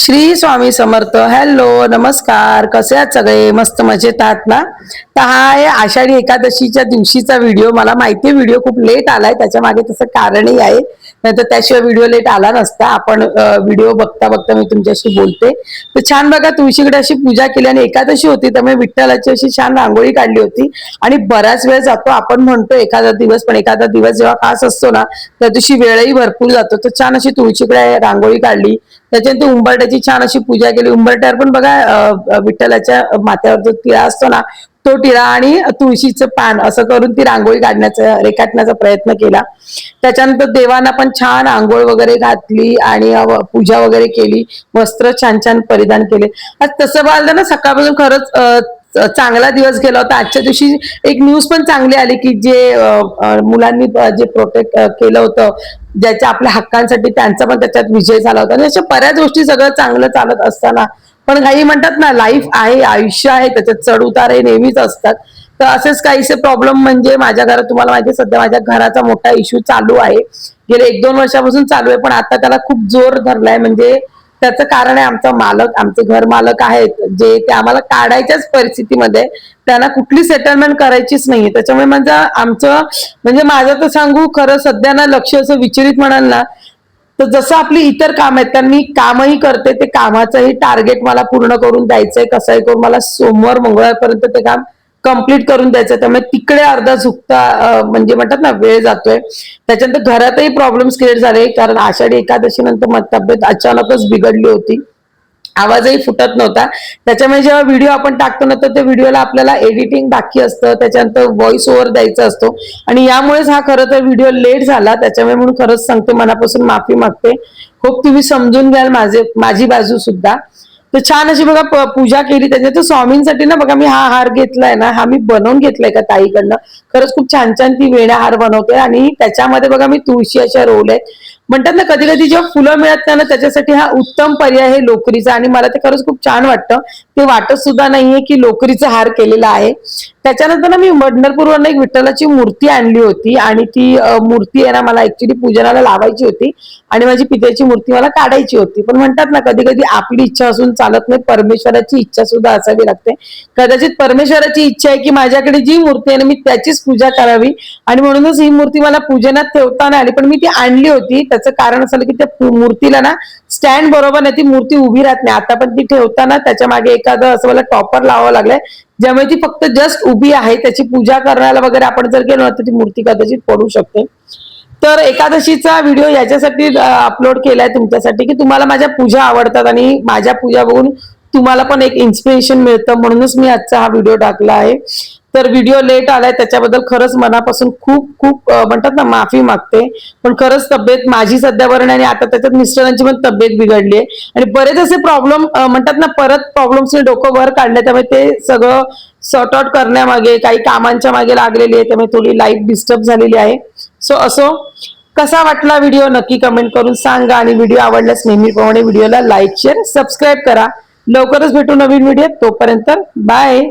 Shri Swami Samarth. Hello, नमस्कार. कसे आहात सगळे? मस्त मजेत आहात ना? तर हा आहे आषाढी एकादशीच्या दिवशीचा व्हिडिओ. मला माहिती आहे व्हिडिओ खूप लेट आलाय, त्याच्या मागे तसं कारणही आहे, नाहीतर त्याशिवाय व्हिडिओ लेट आला नसता. आपण व्हिडिओ बघता बघता मी तुमच्याशी बोलते. तर छान बघा, तुळशीकडे अशी पूजा केली आणि एकादशी होती, त्यामुळे विठ्ठलाची अशी छान रांगोळी काढली होती. आणि बराच वेळ जातो, आपण म्हणतो एखादा दिवस, पण एखादा दिवस जेव्हा खास असतो ना, त्या दिवशी वेळही भरपूर जातो. तर छान अशी तुळशीकडे रांगोळी काढली, त्याच्यानंतर उंबरट्याची छान अशी पूजा केली. उंबरट्यावर पण बघा विठ्ठलाच्या माथ्यावर जो टिळा असतो ना, तो टिळा आणि तुळशीचं पान असं करून ती रांगोळी काढण्याचा रेखाटण्याचा प्रयत्न केला. त्याच्यानंतर देवांना पण छान आंघोळ वगैरे घातली आणि पूजा वगैरे केली. वस्त्र छान छान परिधान केले. आज तसं पाहिलं ना, सकाळपासून खरंच चांगला दिवस गेला होता. आजच्या दिवशी एक न्यूज पण चांगली आली की जे मुलांनी जे प्रोटेक्ट केलं होतं, ज्याच्या आपल्या हक्कांसाठी, त्यांचा पण त्याच्यात विजय झाला होता. आणि अशा बऱ्याच गोष्टी सगळं चांगलं चालत असताना पण काही म्हणतात ना, लाईफ आहे, आयुष्य आहे, त्याच्यात चढ उतार हे नेहमीच असतात. तर असेच काहीसे प्रॉब्लेम म्हणजे माझ्या घरात, तुम्हाला माहिती आहे सध्या माझ्या घराचा मोठा इश्यू चालू आहे. गेले 1-2 वर्षापासून चालू आहे, पण आता त्याला खूप जोर धरलाय. म्हणजे त्याचं कारण आहे आमचा मालक, आमचे घर मालक आहेत जे ते आम्हाला काढायच्याच परिस्थितीमध्ये, त्यांना कुठली सेटलमेंट करायचीच नाहीये. त्याच्यामुळे म्हणजे माझं तर सांगू खरं, सध्या ना लक्ष असं विचलित म्हणाल ना, तर जसं आपली इतर काम आहेत, तर मी कामही करते, ते कामाचंही टार्गेट मला पूर्ण करून द्यायचंय. कसंही करून मला सोमवार मंगळवारपर्यंत ते काम कम्प्लीट करून द्यायचं. त्यामुळे तिकडे अर्धा झुकता म्हणजे म्हणतात ना, वेळ जातोय. त्याच्यानंतर घरातही प्रॉब्लेम्स क्रिएट झाले, कारण आषाढी एकादशी नंतर तब्येत अचानकच बिघडली होती. आवाजही फुटत नव्हता. त्याच्यामुळे जेव्हा व्हिडिओ आपण टाकतो ना, तर त्या व्हिडिओला आपल्याला एडिटिंग बाकी असतं, त्याच्यानंतर व्हॉइस ओव्हर द्यायचा असतो, आणि यामुळेच हा खरं तर व्हिडिओ लेट झाला. त्याच्यामुळे म्हणून खरंच सांगते, मनापासून माफी मागते. खूप तुम्ही समजून घ्याल माझी बाजू सुद्धा. तर छान अशी बघा पूजा केली. त्याच्यात स्वामींसाठी ना बघा, मी हा हार घेतलाय ना, हा मी बनवून घेतलाय का ताईकडनं. खरंच खूप छान छान ती वेण्या हार बनवते, आणि त्याच्यामध्ये बघा मी तुळशी अशा रोवल्यात. म्हणतात ना, कधी कधी जेव्हा फुलं मिळत नाही ना, त्याच्यासाठी हा उत्तम पर्याय आहे लोकरीचा. आणि मला ते खरंच खूप छान वाटतं. ते वाटत सुद्धा नाहीये की लोकरीचा हार केलेला आहे. त्याच्यानंतर ना, मी पंढरपूरवरून एक विठ्ठलाची मूर्ती आणली होती, आणि ती मूर्ती आहे ना, मला ऍक्च्युली पूजनाला लावायची होती, आणि माझी पित्याची मूर्ती मला काढायची होती. पण म्हणतात ना, कधी कधी आपली इच्छा असून चालत नाही, परमेश्वराची इच्छा सुद्धा असावी लागते. कदाचित परमेश्वराची इच्छा आहे की माझ्याकडे जी मूर्ती आहे ना, मी त्याचीच पूजा करावी, आणि म्हणूनच ही मूर्ती मला पूजनात ठेवता नाही आली. पण मी ती आणली होती. त्याचं कारण असं की त्या मूर्तीला ना स्टँड बरोबर नाही, ती मूर्ती उभी राहत नाही. आता पण ती ठेवताना त्याच्या मागे एखादं असं मला टॉपर लावावं लागलंय, ज्यामुळे ती फक्त जस्ट उभी आहे. त्याची पूजा करायला वगैरे आपण जर गेलो तर ती मूर्ती कदाचित पडू शकते. तर एकादशीचा व्हिडिओ याच्यासाठी अपलोड केलाय तुमच्यासाठी, की तुम्हाला माझ्या पूजा आवडतात आणि माझ्या पूजा बघून तुम्हाला पण एक इन्स्पिरेशन मिळतं, म्हणूनच मी आजचा हा व्हिडिओ टाकला आहे. तर व्हिडिओ लेट आलाय, त्याच्याबद्दल खरंच मनापासून खूप खूप म्हणतात ना, माफी मागते. पण खरंच तब्येत माझी सध्या बरं नाही, आणि आता त्याच्यात मिस्टरांची पण तब्येत बिघडली आहे, आणि बरेच असे प्रॉब्लेम म्हणतात ना, परत प्रॉब्लेम्सने डोकं वर काढले. त्यामुळे ते सगळं सॉर्ट आउट करण्यामागे, काही कामांच्या मागे लागलेली आहे, त्यामुळे थोडी लाईफ डिस्टर्ब झालेली आहे. सो असो, कसा वाटला व्हिडिओ नक्की कमेंट करून सांगा, आणि व्हिडिओ आवडल्यास नेहमीप्रमाणे व्हिडिओला लाईक, शेअर, सबस्क्राईब करा. लवकरच भेटू नवीन व्हिडिओ. तोपर्यंत बाय.